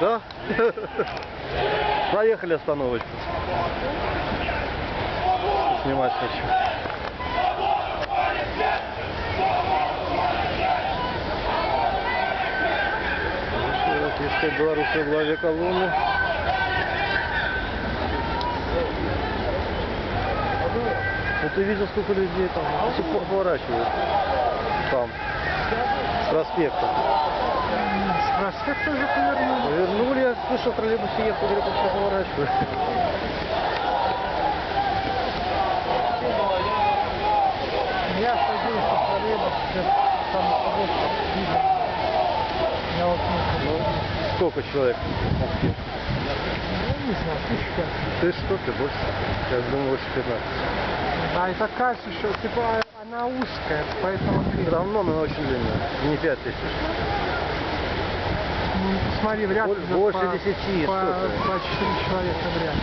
Да? Да? Проехали остановочку. Снимать хочу. Европейская белорусская главе колонны. Ну ты видел, сколько людей там до сих пор поворачивают. Там. С проспекта. С проспекта уже повернули. Повернули, я слышал, троллейбус ехал, говорят, все поворачивают. Я садился в троллейбус, там видно. Я вот Ну, сколько человек? не знаю, 1500. Ты что, ты больше? Я думаю, больше 15. Да, и такая еще, типа, она узкая, поэтому Все равно она очень длинная. Не 5000. смотри, вряд ли Больше по 10, по что ты? 4 человека вряд ли.